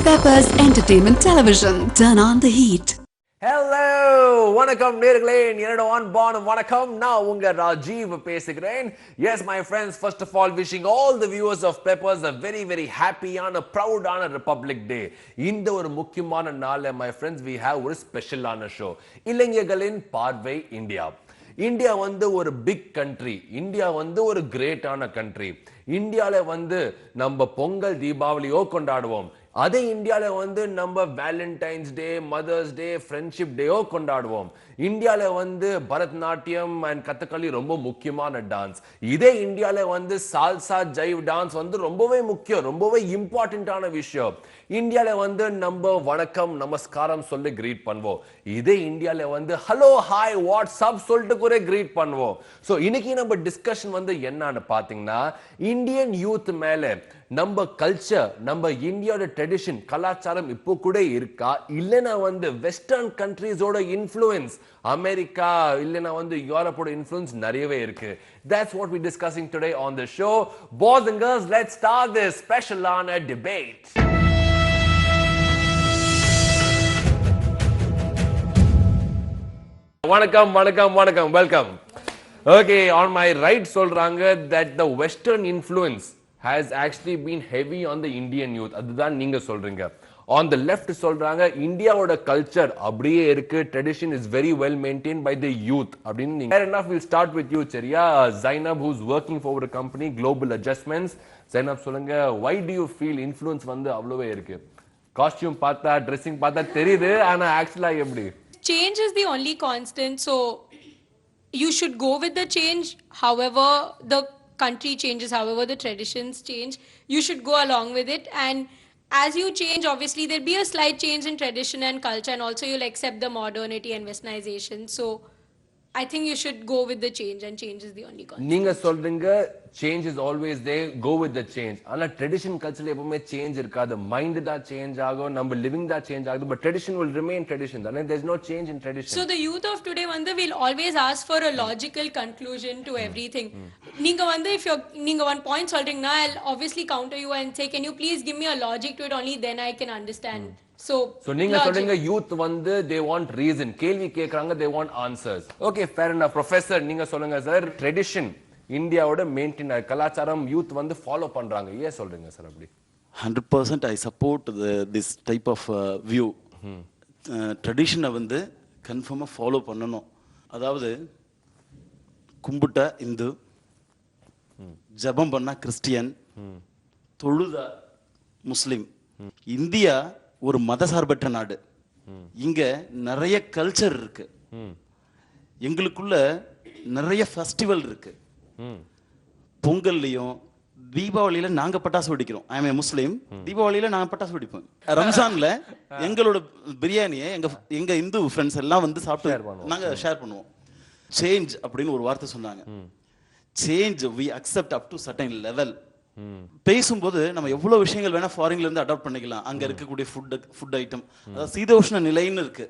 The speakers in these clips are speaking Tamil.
Peppers Entertainment Television. Turn on the heat. Hello, வணக்கம் நேயர்களே, என்னோட அன்பான வணக்கம். நான் உங்க ராஜீவ் பேசுகிறேன். Yes my friends, first of all wishing all the viewers of Peppers a very happy and a proud on Republic Day. இந்த ஒரு முக்கியமான நாள்ல my friends we have ஒரு ஸ்பெஷலான ஷோ. இளைஞர்களின் பார்வை இந்தியா. இந்தியா வந்து ஒரு பிக் கண்ட்ரி. இந்தியா வந்து ஒரு கிரேட்டான கண்ட்ரி. இந்தியால வந்து நம்ம பொங்கல் தீபாவளியோ கொண்டாடுவோம். அதே இந்தியால வந்து நம்ம வேலண்டைன்ஸ் டே, மதர்ஸ் டே, ஃப்ரெண்ட்ஷிப் டேயோ கொண்டாடுவோம். இந்தியால வந்து பரதநாட்டியம் அண்ட் கதகளி ரொம்ப முக்கியமான டான்ஸ். இதே இந்தியால வந்து சால்சா ஜைவ் டான்ஸ் வந்து ரொம்பவே முக்கியம், ரொம்பவே இம்பார்ட்டன்டான விஷயம். இந்தியால வந்து நம்ம வணக்கம் நமஸ்காரம் சொல்லி கிரீட் பண்ணுவோம். இதே இந்தியால வந்து ஹலோ ஹாய் வாட்ஸ்அப் சொல்லிட்டு கூட கிரீட் பண்ணுவோம். ஸோ இன்னைக்கு நம்ம டிஸ்கஷன் வந்து என்னன்னு பாத்தீங்கன்னா, இந்தியன் யூத் மேல நம்ம கல்ச்சர், நம்ம இந்தியாவோட ட்ரெடிஷன், கலாச்சாரம் இப்போ கூட இருக்கா, இல்லைன்னா வந்து வெஸ்டர்ன் கண்ட்ரீஸோட இன்ஃப்ளூயன்ஸ், அமெரிக்கா இல்லைன்னா வந்து யூரோப்போட இன்ஃப்ளூயன்ஸ் நிறையவே இருக்கு. That's what we're discussing today on the show. Boys and girls, let's start this special on a debate. வணக்கம், welcome. Okay, on my right சொல்றாங்க that the western influence has actually been heavy on the Indian youth. அதுதான் நீங்க சொல்றீங்க. On the left சொல்றாங்க இந்தியாவோட கல்ச்சர் அப்படியே இருக்கு, tradition is very well maintained by the youth அப்படின்னு நீங்க. Fair enough, we'll start with you சரியா? Zainab, who's working for a company Global Adjustments. Zainab சொல்லுங்க, why do you feel influence வந்து அவ்வளவே இருக்கு? காஸ்டியூம் பார்த்தா, ட்ரெஸ்ஸிங் பார்த்தா தெரியுது, ஆனா ஆக்சுவலா எப்படி? Change is the only constant, so you should go with the change. However the country changes, however the traditions change, you should go along with it. And as you change, obviously there'll be a slight change in tradition and culture, and also you'll accept the modernity and westernization. So I think you should go with the change, and change is the only constant. நீங்க சொல்றீங்க change is always there, go with the change. ஆனா tradition culture எப்பவுமே change இருக்காது. மைண்ட் தான் சேஞ்ச் ஆகும், நம்ம லிவிங் தான் சேஞ்ச் ஆகுது, but tradition will remain tradition. Then there's no change in tradition. So the youth of today வந்து will always ask for a logical conclusion to everything. நீங்க வந்து if நீங்க one point சொல்றீங்கன்னா, I'll obviously counter you and say, can you please give me a logic to it, only then I can understand. So நீங்க சொல்றீங்க youth வந்து they want reason, கேள்வி கேக்குறாங்க, they want answers. Okay, fair enough. Professor, நீங்க சொல்லுங்க சார், tradition இந்தியாவோட மெயின்டைன் கலாச்சாரம் யூத் வந்து ஃபாலோ பண்றாங்க, ஏன் சொல்றீங்க சார் அப்படி? 100% I support this type of view. ட்ரெடிஷனை வந்து கன்ஃபார்மாக ஃபாலோ பண்ணணும். அதாவது கும்பிட்ட இந்து, ஜபம் பண்ணா கிறிஸ்டியன், தொழுத முஸ்லிம். இந்தியா ஒரு மதசார்பற்ற நாடு. இங்க நிறைய கல்ச்சர் இருக்கு. எங்களுக்குள்ள நிறைய ஃபெஸ்டிவல் இருக்கு. பொங்கல்லையும் தீபாவளியில நாங்க பட்டாசு வெடிக்கிறோம். ஐ எம் முஸ்லீம். தீபாவளியில நாங்க பட்டாசு வெடிப்போம். ரம்ஜான்ல எங்களோட பிரியாணியை எங்க இந்து ஃப்ரெண்ட்ஸ் எல்லாம் வந்து சாப்பிட்டு நாங்க ஷேர் பண்ணுவோம். சேஞ்ச் அப்படின்னு ஒரு வார்த்தை சொன்னாங்க. Change we accept up to certain level. பேசும்போது நம்ம எவ்வளவு விஷயங்கள் வேணா ஃபாரின்ல இருந்து அடாப்ட் பண்ணிக்கலாம். அங்க இருக்கக்கூடிய ஃபுட் ஐட்டம், அதாவது சீதோஷ்ண நிலைன்னு இருக்கு.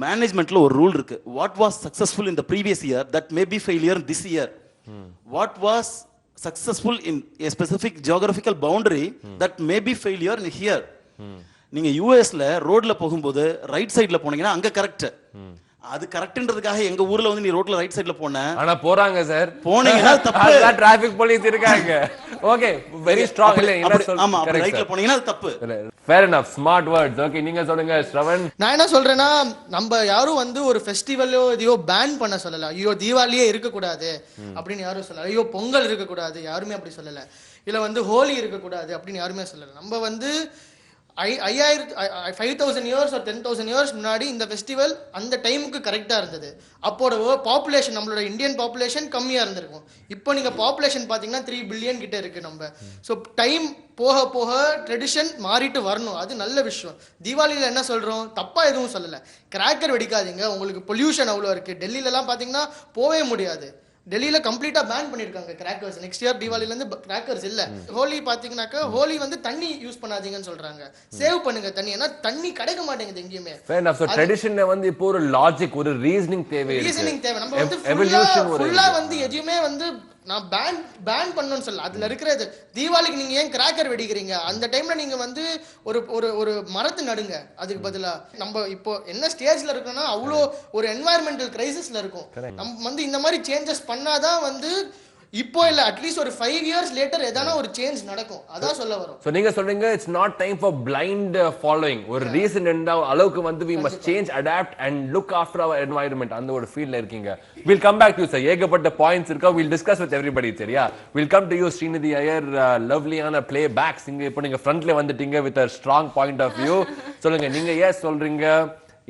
மேனேஜ்மெண்ட்ல ஒரு ரூல் இருக்கு. What was successful in the previous year that may be failure this year. What was successful in a specific geographical boundary that may be failure in here. நீங்க யுஎஸ்ல ரோட்ல போகும்போது ரைட் சைடுல போனீங்கன்னா அங்க கரெக்ட். அது கரெக்ட்ன்றதுக்காக எங்க ஊர்ல வந்து நீ ரோட்ல ரைட் சைடுல போன, ஆனா போறாங்க சார், போனீங்கன்னா தப்பு. அத டிராஃபிக் போலீஸ் இருக்காங்க. Okay, very strong. இல்ல என்ன சொல்றீங்க? ஆமா, ரைட்ல போனீங்கன்னா அது தப்பு. Fair enough, smart words. Okay, நீங்க சொல்லுங்க ஸ்ரவன். நான் என்ன சொல்றேன்னா, நம்ம யாரும் வந்து ஒரு ஃபெஸ்டிவலோ இதையோ பேன் பண்ண சொல்லல. ஐயோ தீபாவளியே இருக்க கூடாது அப்படின்னு யாரும் சொல்லல. ஐயோ பொங்கல் இருக்க கூடாது யாருமே அப்படி சொல்லல. இல்ல வந்து ஹோலி இருக்க கூடாது அப்படின்னு யாருமே சொல்லல. நம்ம வந்து 5,000 years or 10,000 years முன்னாடி இந்த ஃபெஸ்டிவல் அந்த டைமுக்கு கரெக்டா இருந்தது. அப்போட பாப்புலேஷன், நம்மளோட இந்தியன் பாப்புலேஷன் கம்மியா இருந்திருக்கும். இப்போ நீங்க பாப்புலேஷன் பாத்தீங்கன்னா 3 பில்லியன் கிட்ட இருக்கு நம்ம. ஸோ டைம் போக போக ட்ரெடிஷன் மாறிட்டு வரணும், அது நல்ல விஷயம். தீபாவளியில என்ன சொல்றோம், தப்பா எதுவும் சொல்லல. கிராக்கர் வெடிக்காதீங்க, உங்களுக்கு பொல்யூஷன் அவ்வளோ இருக்கு. டெல்லியில எல்லாம் பாத்தீங்கன்னா போவே முடியாது. டெல்லியில கம்ப்ளீட்டா பேன் பண்ணிருக்காங்க கிராக்கர்ஸ். நெக்ஸ்ட் இயர் தீபாவளில இருந்து கிராக்கர்ஸ் இல்ல. ஹோலி பாத்தீங்கன்னாக்கா ஹோலி வந்து தண்ணி யூஸ் பண்ணாதீங்கன்னு சொல்றாங்க. சேவ் பண்ணுங்க தண்ணி, ஏன்னா தண்ணி கிடைக்க மாட்டேங்குது எங்கேயுமே. ட்ரெடிஷன்ல வந்து இப்போ ஒரு லாஜிக், ஒரு ரீசனிங் தேவை. ரீசனிங் தேவை. நம்ம வந்து ஃபுல்லா வந்து எதுவுமே வந்து நான் பேன் பண்ணணும்னு சொல்லல. அதுல இருக்கிறது தீபாவளிக்கு நீங்க ஏன் கிராக்கர் வெடிக்கிறீங்க? அந்த டைம்ல நீங்க வந்து ஒரு ஒரு ஒரு மரத்தை நடுங்க. அதுக்கு பதிலா நம்ம இப்போ என்ன ஸ்டேஜ்ல இருக்கோம்னா அவ்வளோ ஒரு என்வாயர்மெண்டல் கிரைசிஸ்ல இருக்கும். நம்ம வந்து இந்த மாதிரி சேஞ்சஸ் பண்ணாதான் வந்து இப்போ இல்ல அட்லீஸ்ட் ஒரு 5 இயர்ஸ் லேட்டர் ஏதான ஒரு சேஞ்ச் நடக்கும். அதான் சொல்ல வரோம். சோ நீங்க சொல்றீங்க it's not time for blind following. ஒரு ரீசன் என்ன அளவுக்கு வந்து we must change, adapt and look after our environment. அந்த ஒரு ஃபீல்ட்ல இருக்கீங்க. we'll come back to you sir. ஏகப்பட்ட பாயிண்ட்ஸ் இருக்கா. we'll discuss with everybody சரியா. we'll come to you Srinidhi Iyer. லவ்லியான ப்ளே பேக் சிங்கர். இப்போ நீங்க ஃப்ரண்ட்ல வந்துட்டீங்க with a strong point of view. சொல்லுங்க நீங்க ஏன் சொல்றீங்க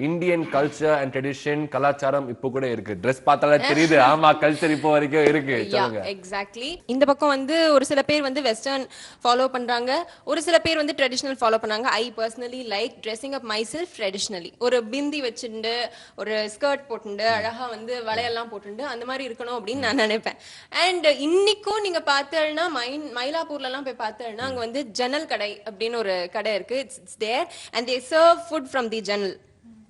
இந்தியன் கல்ச்சர் அண்ட் ட்ரெடிஷன் கலாச்சாரம் இப்போ கூட இருக்கு? ட்ரெஸ் பார்த்தாலே தெரியுது. ஆமா கல்ச்சர் இப்போ வரைக்கும் இருக்கு. சொல்லுங்க. எக்ஸாக்ட்லி. இந்த பக்கம் வந்து ஒரு சில பேர் வந்து வெஸ்டர்ன் ஃபாலோ பண்றாங்க, ஒரு சில பேர் வந்து ட்ரெடிஷனல் ஃபாலோ பண்ணாங்க. I personally like dressing up my self traditionally. ஒரு பிந்தி வச்சுட்டு ஒரு ஸ்கர்ட் போட்டுண்டு அழகா வந்து வளையெல்லாம் போட்டுண்டு அந்த மாதிரி இருக்கணும் அப்படின்னு நான் நினைப்பேன். அண்ட் இன்னைக்கும் நீங்க பார்த்தேன்னா மயிலாப்பூர்ல எல்லாம் போய் பார்த்தேன்னா அங்க வந்து ஜன்னல் கடை அப்படின்னு ஒரு கடை இருக்கு. It's there and they serve food from the ஜன்னல்.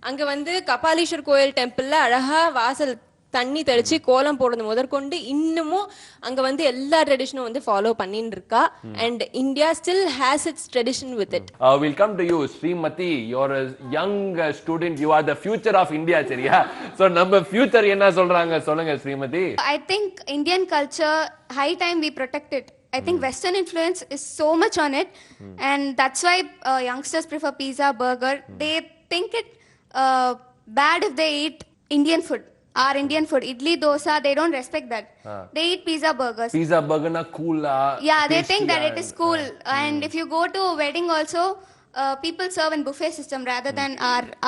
அங்க வந்து கபாலீஸ்வர் கோயில் டெம்பிள்ல அழகா வாசல் தண்ணி தெளிச்சு கோலம் போடுறது முதற்கொண்டு இன்னமும் அங்க வந்து எல்லா ட்ரெடிஷனும் வந்து ஃபாலோ பண்ணிட்டு இருக்கா. And India still has its tradition with it. Will come to you Srimathi. You are a young student, you are the future of India சரியா. சோ நம்ம ஃபியூச்சர் என்ன சொல்றாங்க சொல்லுங்க Srimathi. I think Indian culture, high time we protect it. I think Western influence is so much on it, and that's why youngsters prefer pizza, burger. They think it bad if they eat Indian food. Our Indian food, idli, dosa, they don't respect that. They eat pizza, burgers. Pizza, burger na cool. Yeah, they think that it is cool. And if you go to a wedding also, people serve in buffet system rather than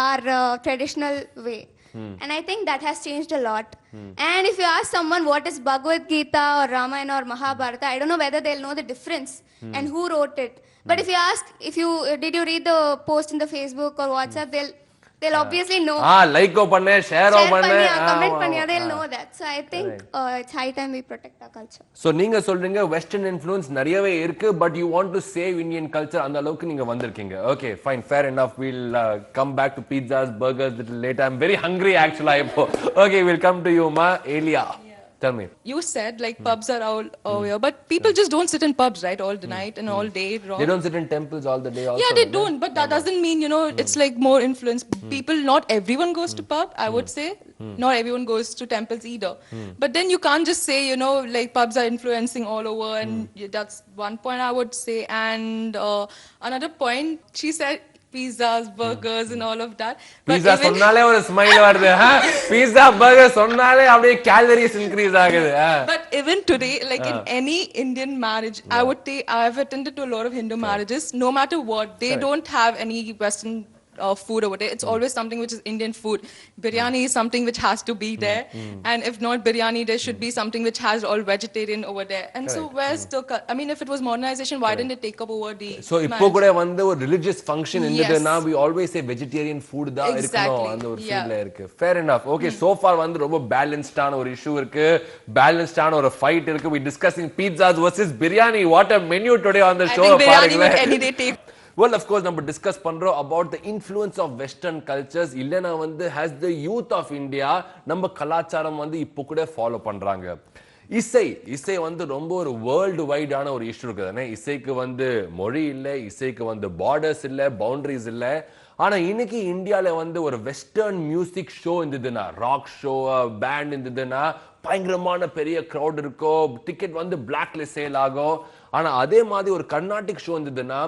our traditional way. And I think that has changed a lot. And if you ask someone what is Bhagavad Gita or Ramayana or Mahabharata, I don't know whether they'll know the difference and who wrote it. But if you ask, did you read the post in the Facebook or WhatsApp, they'll obviously know. Like ko panne, share panne, comment panniya, they'll know that. So I think it's high time we protect our culture. So நீங்க சொல்றீங்க western influence நிறையவே இருக்கு, but you want to save Indian culture. அந்த அளவுக்கு நீங்க வந்திருக்கீங்க. Okay, fine, fair enough. We'll come back to pizzas, burgers little later. I'm very hungry actually. Okay, we'll come to you ma. Elia, tell me. You said like pubs are all over here, but people just don't sit in pubs, right, all the night and all day. They don't sit in temples all the day also. Yeah, they don't, but that doesn't mean, you know, it's like more influence. People, not everyone goes to pub, I would say. Not everyone goes to temples either. But then you can't just say, you know, like pubs are influencing all over, and that's one point I would say. And another point, she said pizzas, burgers and all of that. Pizza சொன்னாலே ஒரு ஸ்மைல் வருது. Pizza, burger சொன்னாலே அப்படியே calories increase ஆகுது. But even today, like in any Indian marriage, I would say I've attended to a lot of Hindu marriages. No matter what, they don't have any Western food over there. It's always something which is Indian food. Biryani is something which has to be there, and if not biryani, there should be something which has all vegetarian over there. And so where's the I mean, if it was modernization, why didn't it take up over the so இப்போ கூட வந்து ஒரு religious function இருந்ததுனா we always say vegetarian food தான் இருக்கணும். அந்த ஒரு ஃபீல்ட்ல இருக்கு. Fair enough. Okay, so far வந்து ரொம்ப பேலன்ஸ்ட் ஆன ஒரு இஷ்யூ இருக்கு, பேலன்ஸ்ட் ஆன ஒரு ஃபைட் இருக்கு. We discussing pizzas versus biryani. What a menu today on the show. I think biryani would any day take. Well, of course, நம்ம டிஸ்கஸ் பண்றோம் about the influence of western cultures. இல்லனா வந்து has the youth of India நம்ம கலாச்சாரம் வந்து இப்போ கூட ஃபாலோ பண்றாங்க. இசை வந்து ரொம்ப ஒரு வேர்ல்டு வைடான ஒரு இஷ்யூ இருக்குதானே. இசைக்கு வந்து மொழி இல்லை, இசைக்கு வந்து பார்டர்ஸ் இல்லை, பவுண்டரிஸ் இல்லை. ஆனா இன்னைக்கு இந்தியால வந்து ஒரு வெஸ்டர்ன் மியூசிக் ஷோ இருந்ததுன்னா, ராக் ஷோ, பேண்ட் இருந்ததுன்னா பயங்கரமான பெரிய க்ரௌட் இருக்கும், டிக்கெட் வந்து பிளாக்ல சேல் ஆகும். ஆனா அதே மாதிரி ஒரு கர்நாடிக் ஷோ இருந்ததுன்னா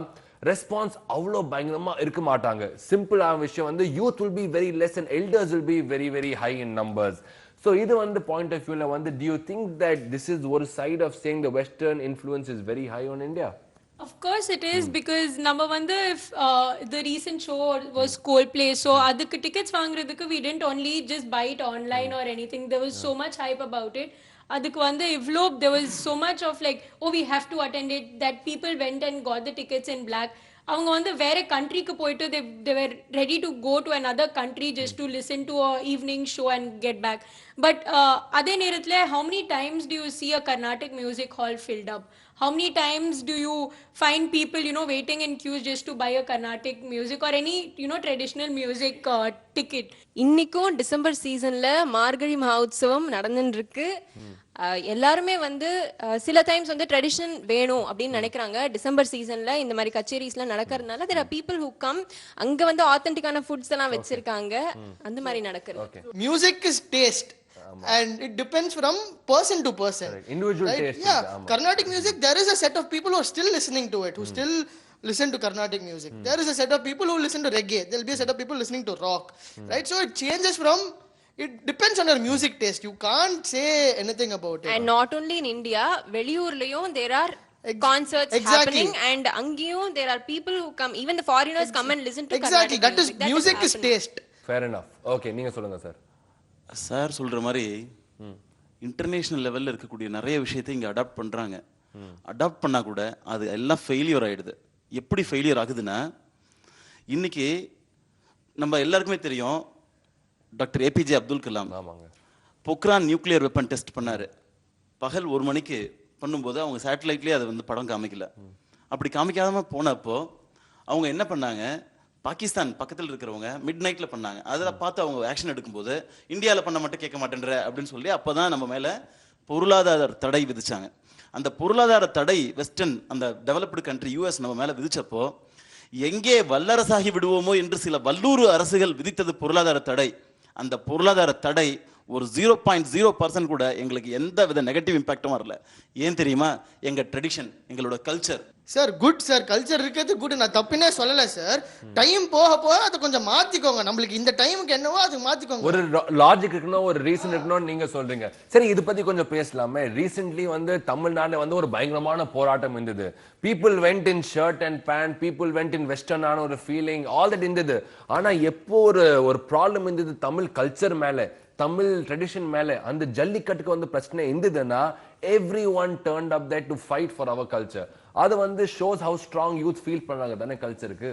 ரெஸ்பான்ஸ் அவ்வளோ பயங்கரமா இருக்க மாட்டாங்க. சிம்பிளான விஷயம் வந்து youth will be very less and elders will be very very high in numbers. So இது வந்து பாயிண்ட் ஆஃப் வியூல வந்து do you think that this is one side of saying the western influence is very high on India? Of course it is, because number one, if the recent show was Coldplay, so adukku tickets vaangradhukku we didn't only just buy it online or anything. There was so much hype about it. Adukku vande ivlo there was so much of like, oh, we have to attend it, that people went and got the tickets in black. அவங்க வந்து வேற கண்ட்ரிக்கு போயிட்டு they were ready to go to another country just to listen to a evening show and get back. But அதே நேரத்துல how many times do you see a Carnatic music hall filled up? How many times do you find people, waiting in queues just to buy a Carnatic music or any, traditional music ticket? இன்னைக்கும் டிசம்பர் சீசன்ல மார்கழி மஹோத்சவம் நடந்துட்டு இருக்கு. எல்லாருமே வந்து சில டைம்ஸ் வந்து ட்ரெடிஷன் வேணும் அப்படின்னு நினைக்கிறாங்க. டிசம்பர் சீசன்ல இந்த மாதிரி கச்சேரிஸ்லாம் நடக்கிறதுனால there are people who come, அங்க வந்து ஆத்தென்டிக்கான ஃபுட்ஸ் எல்லாம் வச்சிருக்காங்க. அந்த மாதிரி நடக்குது. Music is taste and it depends from person to person. Correct. Individual right? taste. Yeah, Carnatic music, there is a set of people who are still listening to it, who still listen to Carnatic music. There is a set of people who listen to reggae. There will be a set of people listening to rock. Right? So it changes from, it depends on your music taste. You can't say anything about it. And not only in India, வெளியூர்லயும் there are concerts happening, and அங்கேயும் there are people who come, even the foreigners come and listen to exactly. Carnatic That is music is taste. Fair enough. Okay, நீங்க சொல்லுங்க சார். சார் சொல்ற மாதிரி இன்டர்நேஷனல் லெவல்ல இருக்கக்கூடிய நிறைய விஷயத்தை இங்க அடாப்ட் பண்றாங்க. அடாப்ட் பண்ணா கூட அது எல்லாம் ஃபெயிலியர் ஆயிடுது. எப்படி ஃபெயிலியர் ஆகுதுன்னா, இன்னைக்கு நம்ம எல்லாருக்குமே தெரியும் doctor APJ Abdul Kalam Pokhran nuclear weapon test பண்ணாரு. பகல் 1 மணிக்கு பண்ணும்போது அவங்க சேட்டலைட்லேயே அதை வந்து படம் காமிக்கல. அப்படி காமிக்காம போனப்போ அவங்க என்ன பண்ணாங்க, பாகிஸ்தான் பக்கத்தில் இருக்கிறவங்க மிட் நைட்ல பண்ணாங்க. அதில் பார்த்து அவங்க ஆக்ஷன் எடுக்கும்போது இந்தியாவில் பண்ண மட்டும் கேட்க மாட்டேன்ற அப்படின்னு சொல்லி அப்போதான் நம்ம மேலே பொருளாதார தடை விதிச்சாங்க. அந்த பொருளாதார தடை வெஸ்டர்ன் அந்த டெவலப்டு கண்ட்ரி யூஎஸ் நம்ம மேலே விதிச்சப்போ எங்கே வல்லரசாகி விடுவோமோ என்று சில வல்லூர் அரசுகள் விதித்தது பொருளாதார தடை. அந்த பொருளாதார தடை ஒரு 0.0% கூட எங்களுக்கு எந்த வித நெகட்டிவ் இம்பாக்டும் வரல. ஏன் தெரியுமா? எங்க ட்ரெடிஷன், எங்களோட culture. Sir good sir, culture இருக்கிறது குட், நான் தப்புனே சொல்லல சார். டைம் போக போக அதை கொஞ்சம் மாத்திக்கோங்க. நம்மளுக்கு இந்த டைமுக்கு என்னவோ அது மாத்திக்கோங்க. ஒரு லாஜிக் இருக்கணும், ஒரு ரீசன் இருக்கணும் நீங்க சொல்றீங்க. சரி, இது பத்தி கொஞ்சம் பேசலாமே. ரீசென்ட்லி வந்து தமிழ்நாடுல வந்து ஒரு பயங்கரமான போராட்டம் இருந்தது. People went in shirt and pant, people went in வெஸ்டர்னான ஒரு ஃபீலிங், ஆல் தட் இருந்தது. ஆனா எப்போ ஒரு ப்ராப்ளம் இருந்தது தமிழ் கல்ச்சர் மேல, தமிழ் ட்ரெடிஷன் மேல, அந்த ஜல்லிக்கட்டுக்கு வந்து பிரச்சனை இருந்ததுன்னா everyone turned up there to fight for our culture. அது வந்து shows how strong youth feel பண்றாங்க தானே கல்ச்சருக்கு.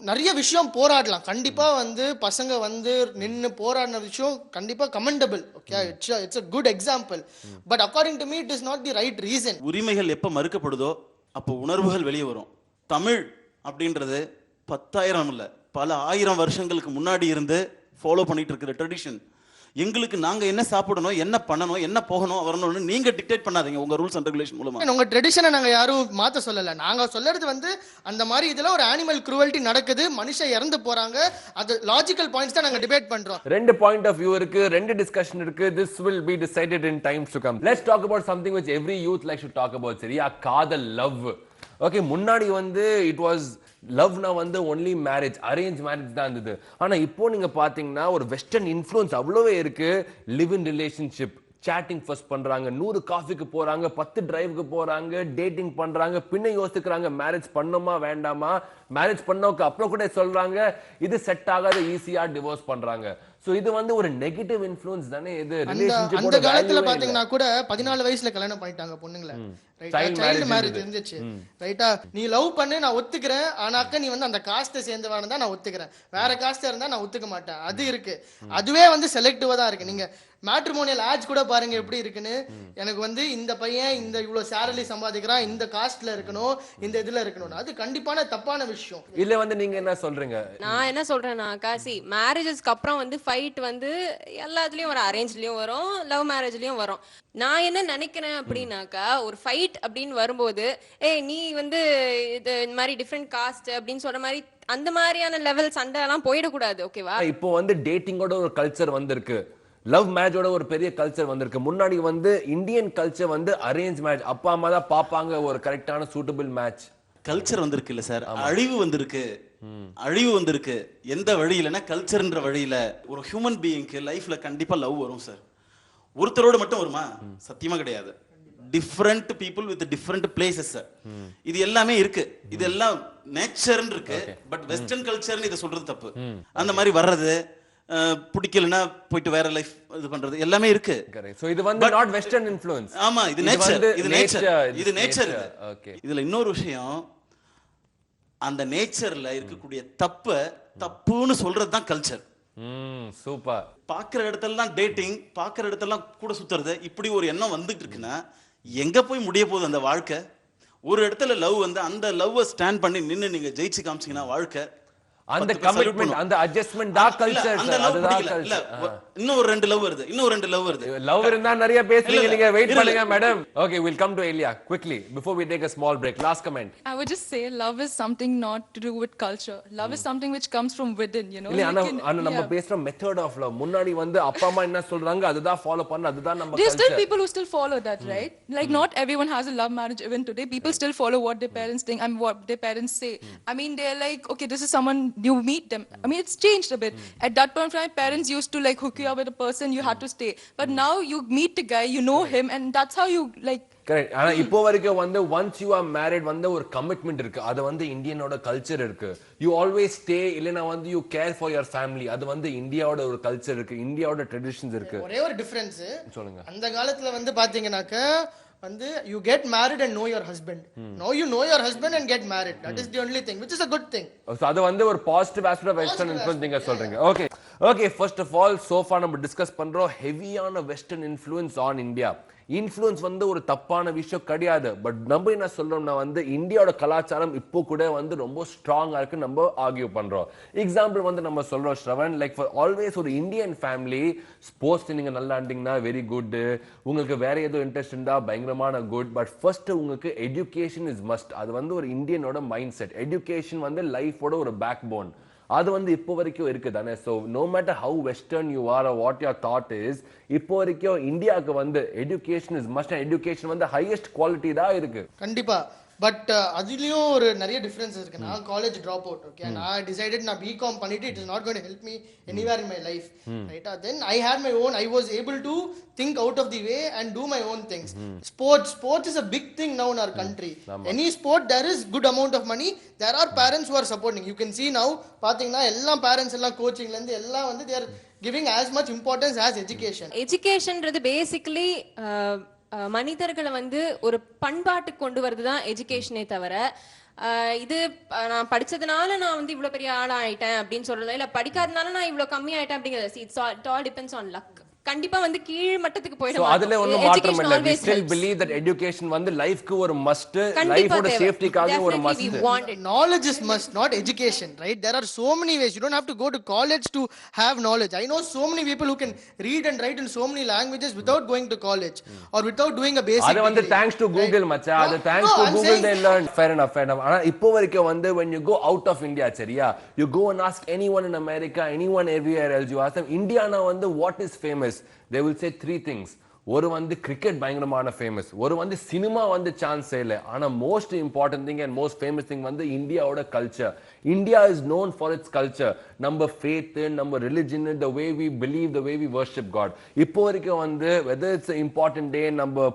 நிறைய விஷயம் போராடலாம். கண்டிப்பா வந்து பசங்க வந்து நின்னு போராடின விஷயம் கண்டிப்பா commendable. Okay, it's a good example, but according to me it is not the right reason. உரிமைகள் எப்ப மறுக்கப்படுதோ அப்போ உணர்வுகள் வெளியே வரும். தமிழ் அப்படின்றது 10,000 இல்ல, பல 1000 வருஷங்களுக்கு முன்னாடி இருந்து ஃபாலோ பண்ணிட்டு இருக்கிற ட்ரெடிஷன். எங்களுக்கு நாங்க என்ன சாப்பிடணும், என்ன பண்ணணும், என்ன போகணும் வரணும்னு நீங்க டிக்டேட் பண்ணாதீங்க உங்க ரூல்ஸ் அண்ட் ரெகுலேஷன் மூலமா. உங்க ட்ரெடிஷனை நாங்க யாரும் மாத்த சொல்லல. நாங்க சொல்றது வந்து அந்த மாதிரி இதுல ஒரு அனிமல் க்ரூவல்ட்டி நடக்குது, மனுஷன் இறந்து போறாங்க. அது லாஜிக்கல் பாயிண்ட்ஸ் தான் நாங்க டிபேட் பண்றோம். ரெண்டு பாயிண்ட் ஆஃப் வியூ இருக்கு, ரெண்டு டிஸ்கஷன் இருக்கு. This will be decided in times to come. Let's talk about something which every youth likes to talk about. சரியா, காதல், லவ். ஓகே, முன்னாடி வந்து இட் வாஸ் லவ்னா வந்து ஒன்லி மேரேஜ், அரேஞ்ச் மேரேஜ் தான் இருந்தது. ஆனா இப்போ நீங்க பாத்தீங்கன்னா ஒரு வெஸ்டர்ன் இன்ஃப்ளூயன்ஸ் அவ்வளவே இருக்கு. Live in relationship, chatting first பண்றாங்க, 100 காஃபிக்கு போறாங்க, 10 டிரைவுக்கு போறாங்க, டேட்டிங் பண்றாங்க, பின்ன யோசிக்கிறாங்க மேரேஜ் பண்ணோமா வேண்டாமா. மேரேஜ் பண்ணோக்கு அப்புறம் கூட சொல்றாங்க இது செட் ஆகாத, ஈஸியா டிவோர்ஸ் பண்றாங்க. சோ இது வந்து ஒரு நெகட்டிவ் இன்ஃப்ளூயன்ஸ் தானே இது ரிலேஷன்ஷிப். அந்த காலத்துல பாத்தீங்கன்னா கூட 14 வயசுல கல்யாணம் பண்ணிட்டாங்க பொண்ணுங்கள. ரைட்டா, சைல்ட் மேரேஜ் இருந்துச்சு. ரைட்டா, நீ லவ் பண்ணு நான் ஒத்துக்கிறேன், ஆனாக்க நீ வந்து அந்த காஸ்ட் சேர்ந்தவன தான் நான் ஒத்துக்கிறேன், வேற காஸ்ட் இருந்தா நான் ஒத்துக்க மாட்டேன். அது இருக்கு. அதுவே வந்து செலக்டிவா தான் இருக்கு. நீங்க மேட்ரிமோனியல் ஆட்ஸ் கூட பாருங்க எப்படி இருக்குன்னு. எனக்கு வந்து இந்த பையன் இந்த இவ்வளவு சேலரி சம்பாதிக்கிறான், இந்த காஸ்ட்ல இருக்கணும், இந்த இதுல இருக்கணும். அது கண்டிப்பான தப்பான விஷயம். இல்ல வந்து நீங்க என்ன சொல்றீங்க? நான் என்ன சொல்றேன்னா, காசி மேரேஜஸ்க்கு அப்புறம் வந்து ஃபைட் வந்து எல்லாத்துலயும் வரும், அரேஞ்ச்லயும் வரும், லவ் மேரேஜ்லயும் வரும். நான் என்ன நினைக்கிறேன் அப்படின்னாக்கா, ஒரு ஃபைட் அப்படின்னு வரும்போது நீ வந்து இது இந்த மாதிரி டிஃப்ரெண்ட் காஸ்ட் அப்படின்னு சொல்ற மாதிரி அந்த மாதிரியான லெவல் சண்டை எல்லாம் போயிடக்கூடாது. ஓகேவா? இப்போ வந்து டேட்டிங்கோட ஒரு கல்ச்சர் வந்திருக்கு, லவ் மேட்சோட ஒரு பெரிய கல்ச்சர் வந்திருக்கு. முன்னாடி வந்து இந்தியன் கல்ச்சர் வந்து அரேஞ்ச் மேட்ச், அப்பா அம்மா தான் பாப்பாங்க ஒரு கரெக்டான சூட்டபிள் மேட்ச். கல்ச்சர் வந்திருக்கு இல்ல சார், அழிவு வந்திருக்கு. அழிவு வந்திருக்கு எந்த வழியிலனா கல்ச்சர்ன்ற வழியில. ஒரு ஹியூமன் பீயிங்க்கு லைஃப்ல கண்டிப்பா லவ் வரும் சார். ஒருத்தரோட மட்டும் வருமா? சத்தியமா கிடையாது. Different people with different places sir. இது எல்லாமே இருக்கு, இது எல்லாம் நேச்சர்னு இருக்கு. பட் வெஸ்டர்ன் கல்ச்சர்னு இதை சொல்றது தப்பு. அந்த மாதிரி வர்றது, பிடிக்கலனா போயிட்டு வேற லைஃப் இது பண்றது எல்லாமே இருக்கு. சோ இது வந்து நாட் வெஸ்டர்ன் இன்ஃப்ளூயன்ஸ். ஆமா, இது நேச்சர், இது நேச்சர், இது நேச்சர். ஓகே, இதுல இன்னொரு விஷயம், அந்த நேச்சர்ல இருக்கக்கூடிய தப்புன்னு சொல்றது தான் கல்ச்சர். சூப்பர். பாக்குற இடத்துல தான் டேட்டிங், பாக்குற இடத்துல கூட சுத்துறது, இப்படி ஒரு எண்ணம் வந்துட்டு இருக்குன்னா எங்க போய் முடிய போகுது அந்த வாழ்க்கை? ஒரு இடத்துல லவ் வந்து அந்த லவ்வை ஸ்டாண்ட் பண்ணி நின்னு நீங்க ஜெயிச்சு காமிச்சீங்கன்னா வாழ்க்கை அந்த கமிட்மெண்ட் அந்த அட்ஜஸ்ட்மெண்ட் தான் கல்ச்சர் அந்த லவ் பிடிக்கல இல்ல இன்னும் ஒரு ரெண்டு லவ் வருது லவ் இருந்தா நிறைய பேசுறீங்க நீங்க வெயிட் பண்ணுங்க madam okay we'll come to Elia quickly before we take a small break last comment I would just say love is something not to do with culture. Love is something which comes from within, you know. இல்ல ஆனா நம்ம பேசுற மெத்தட் ஆஃப் லவ் முன்னாடி வந்து அப்பா அம்மா என்ன சொல்றாங்க அதுதான் ஃபாலோ பண்ண அதுதான் நம்ம There's still people who still follow that, right? Like not everyone has a love marriage even today. People still follow what their parents think and what their parents say. I mean they're like okay this is someone you meet them. I mean it's changed a bit. At that point my parents used to like hook you up with a person you had to stay. But now you meet the guy, you know him and that's how you like correct ஆனா இப்போ வரைக்கும் வந்து once you are married வந்து ஒரு கமிட்மெண்ட் இருக்கு அது வந்து இந்தியனோட கல்ச்சர் இருக்கு you always stay இல்லனா வந்து you care for your family அது வந்து இந்தியாவோட ஒரு கல்ச்சர் இருக்கு இந்தியாவோட ட்ரெடிஷன்ஸ் இருக்கு ஒரே ஒரு டிஃபரன்ஸ் சொல்லுங்க அந்த காலத்துல வந்து பாத்தீங்கன்னாக்க வந்து you get married and know your husband. Now you know your husband and get married. That is the only thing, which is a good thing. So அது வந்து ஒரு positive aspect of western influence நீங்க சொல்றீங்க. Okay first of all so far நம்ம டிஸ்கஸ் பண்றோம் ஹெவியான western influence on India. Influence வந்து ஒரு தப்பான விஷயம் கிடையாது பட் நம்ம என்ன சொல்றோம்னா வந்து இந்தியாவோட கலாச்சாரம் இப்போ கூட வந்து ரொம்ப ஸ்ட்ராங்கா இருக்கு நம்ம ஆர்கியூ பண்றோம் எக்ஸாம்பிள் வந்து நம்ம சொல்றோம் ஸ்ரவன் லைக் ஃபார் ஆல்வேஸ் ஒரு இந்தியன் ஃபேமிலி ஸ்போர்ட்ஸ் நீங்க நல்லா ஆண்டிங்கன்னா வெரி குட் உங்களுக்கு வேற ஏதோ இன்ட்ரெஸ்ட் இருந்தா பயங்கரமான குட் பட் ஃபர்ஸ்ட் உங்களுக்கு எஜுகேஷன் இஸ் மஸ்ட் அது வந்து ஒரு இந்தியனோட மைண்ட் செட் எஜுகேஷன் வந்து லைஃபோட ஒரு பேக் போன் அது வந்து இப்போ வரைக்கும் இருக்கு தானே so no matter how western you are what your thought is இப்போ வரைக்கும் இந்தியாவுக்கு வந்து எஜுகேஷன் இஸ் மஸ்ட் எஜுகேஷன் வந்து ஹையஸ்ட் குவாலிட்டி தான் இருக்கு கண்டிப்பா பட் அதுலயும் ஒரு நிறைய டிஃபரன்ஸ் இருக்கு நான் காலேஜ் ட்ராப் அவுட் ஓகே நான் டிசைடட் நான் பிகாம் பண்ணிட்டு it is not going to help me anywhere in my life ரைட்டா then I had my own I was able to think out of the way and do my own things sports is a big thing now in our country any sport there is good amount of money there are parents who are supporting you can see now பாத்தீங்கன்னா எல்லா பேரண்ட்ஸ் எல்லாம் கோச்சிங்ல இருந்து எல்லாம் வந்து they are giving as much importance as education எஜுகேஷன்ன்றது பேசிக்கலி மனிதர்களை வந்து ஒரு பண்பாட்டுக்கு கொண்டு வரதுதான் எஜுகேஷனே தவிர இது நான் படிச்சதுனால நான் வந்து இவ்வளவு பெரிய ஆளா ஆயிட்டேன் அப்படின்னு சொல்றது இல்ல படிக்காதனால நான் இவ்வளவு கம்மி ஆயிட்டேன் அப்படிங்கிறது it's all depends on luck கண்டிப்பா வந்து கீழ் மட்டத்துக்கு போய்டும் அதுல ஒண்ணும் மாற்றம் இல்ல we still believe that education வந்து லைஃப்க்கு ஒரு மஸ்ட் லைஃபோட சேஃப்டிக்காக ஒரு must knowledge is must not education right there are so many ways you don't have to go to college to have knowledge I know so many people who can read and write in so many languages without going to college or without doing a basic அது வந்து thanks to Google மச்சா அது thanks to Google they learn fair enough ஆனா இப்போ வரைக்கும் வந்து when you go out of India சரியா you go and ask anyone in America anyone everywhere else you ask them India na வந்து what is famous they will say three things ஒரு வந்து கிரிக்கெட் பயங்கரமான ஃபேமஸ் ஒரு வந்து சினிமா வந்து சான்ஸ் இல்ல ஆனா most important thing and most famous thing வந்து இந்தியாவோட culture India is known for its culture நம்ம faith நம்ம religion the way we believe the way we worship God இப்போ வரைக்கும் வந்து whether it's an important day நம்ம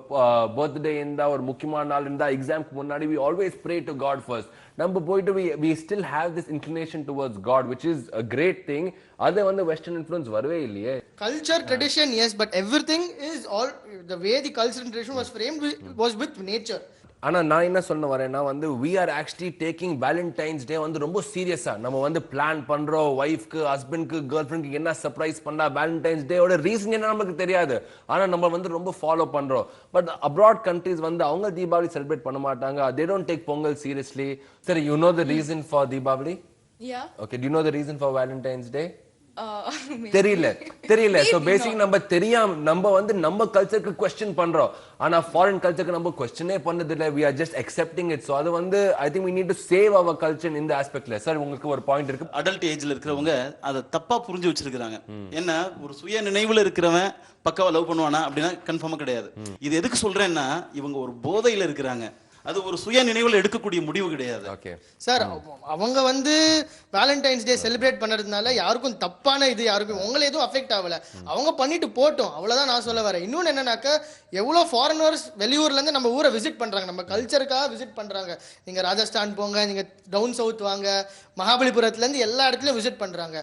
birthday இருந்தா ஒரு முக்கியமான நாள் இருந்தா எக்ஸாம்க்கு முன்னாடி we always pray to God first நம்ம போயிட்டு we still have this inclination towards God which is a great thing அது வந்து western influence வரவே இல்லையே culture tradition yes but everything is all the way the culture and tradition was framed was with nature ஆனா நான் என்ன சொல்ல வரேன்னா வந்து we are actually taking Valentine's Day வந்து ரொம்ப சீரியஸா நம்ம வந்து பிளான் பண்றோம் வைஃப்க்கு ஹஸ்பண்ட்க்கு கேர்ள் ஃப்ரெண்ட்க்கு என்ன சர்ப்ரைஸ் பண்ணா Valentine's Day ஓட ரீசன் என்ன நமக்கு தெரியாது ஆனா நம்ம வந்து ரொம்ப ஃபாலோ பண்றோம் பட் abroad countries வந்து அவங்க தீபாவளி செலிப்ரேட் பண்ண மாட்டாங்க they don't take Pongal seriously sir you know the reason for Deepavali yeah okay do you know the reason for Valentine's Day தெரியல சோ பேசிக் நம்ம தெரியாம நம்ம வந்து நம்ம கல்ச்சருக்கு क्वेश्चन பண்றோம் ஆனா ஃபாரின் கல்ச்சருக்கு நம்ம क्वेश्चनே பண்ணது இல்ல we are just accepting it so அது வந்து I think we need to save our culture in the aspectல சார் உங்களுக்கு ஒரு பாயிண்ட் இருக்கு அடல்ட் ஏஜ்ல இருக்கிறவங்க அத தப்பா புரிஞ்சு வச்சிருக்காங்க என்ன ஒரு சுய நினைவுல இருக்கிறவன் பக்காவா லவ் பண்ணுவானா அப்படினா கன்ஃபார்மா கிடையாது இது எதுக்கு சொல்றேன்னா இவங்க ஒரு போதையில இருக்காங்க அது ஒரு சுய நினைவுல எடுக்கக்கூடிய முடிவு கிடையாது ஓகே சார் அவங்க வந்து வேலண்டைன்ஸ் டே செலிப்ரேட் பண்ணறதுனால யாருக்கும் தப்பான இது யாருக்கும் உங்களை எதுவும் அஃபெக்ட் ஆகல அவங்க பண்ணிட்டு போட்டோம் அவ்வளவுதான் நான் சொல்ல வரேன் இன்னொன்னு என்னன்னாக்க எவ்வளவு ஃபாரினர்ஸ் வெளியூர்ல இருந்து நம்ம ஊரை விசிட் பண்றாங்க நம்ம கல்ச்சருக்காக விசிட் பண்றாங்க நீங்க ராஜஸ்தான் போங்க நீங்க டவுன் சவுத் வாங்க மகாபலிபுரத்துல இருந்து எல்லா இடத்துலயும் விசிட் பண்றாங்க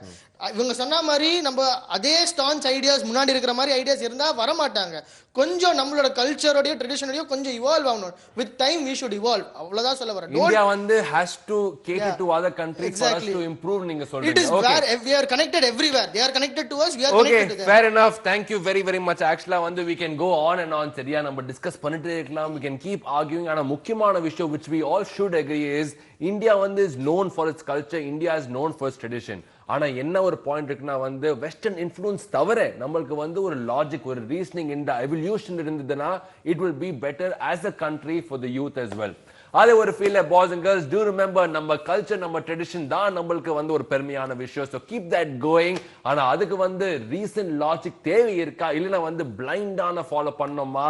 இவங்க சொன்ன மாதிரி நம்ம அதே ஸ்டான்ஸ் ஐடியாஸ் முன்னாடி இருக்கிற மாதிரி ஐடியாஸ் இருந்தா வர மாட்டாங்க கொஞ்சம் நம்மளோட கல்ச்சரோடய ட்ரெடிஷனோடய கொஞ்சம் இவால்வ் ஆகணும். With time we should evolve. அவ்வளவுதான் சொல்ல வரேன். இந்தியா வந்து has to cater to other countries for us to improve நீங்க சொல்றீங்க. It is where we are connected everywhere. They are connected to us, we are connected to them. Fair enough. Thank you very very much. Actually வந்து we can go on and on. சரியா நம்ம டிஸ்கஸ் பண்ணிட்டே இருக்கலாம். We can keep arguing. ஆனா முக்கியமான விஷயம் which we all should agree is India வந்து is known for its culture. India is known for its tradition. ஆனா என்ன ஒரு பாயிண்ட் இருக்குன்னா வந்து வெஸ்டர்ன் இன்ஃப்ளூயன்ஸ் தவிர நம்மளுக்கு வந்து ஒரு லாஜிக் ஒரு ரீசனிங் இந்த எவல்யூஷன் இருந்ததுன்னா it will be better as a country for the youth as well. அதே ஒரு ஃபீல்ல boys and girls to remember நம்ம கல்ச்சர் நம்ம ட்ரெடிஷன் தான் நம்மளுக்கு வந்து ஒரு பெருமையான விஷயம். So keep that going. ஆனா அதுக்கு வந்து ரீசன் லாஜிக் தேவை இருக்கா இல்லைன்னா வந்து பிளைண்டான ஃபாலோ பண்ணோமா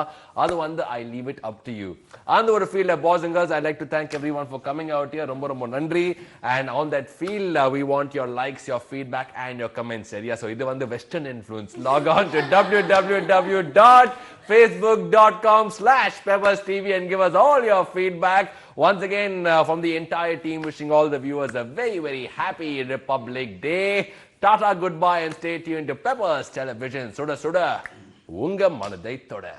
அது வந்து I leave it up to you. அந்த ஒரு ஃபீல்ல boys and girls I like to thank everyone for coming out here. ரொம்ப ரொம்ப நன்றி. And on that feel we want your likes your feedback and your comments. சரியா? ஸோ இது வந்து western influence. Log on to www.facebook.com/pepperstv and give us all your feedback. Once again, from the entire team, wishing all the viewers a very, very happy Republic Day. Tata, goodbye, and stay tuned to Peppers Television. Soda, soda, unga manadai toda.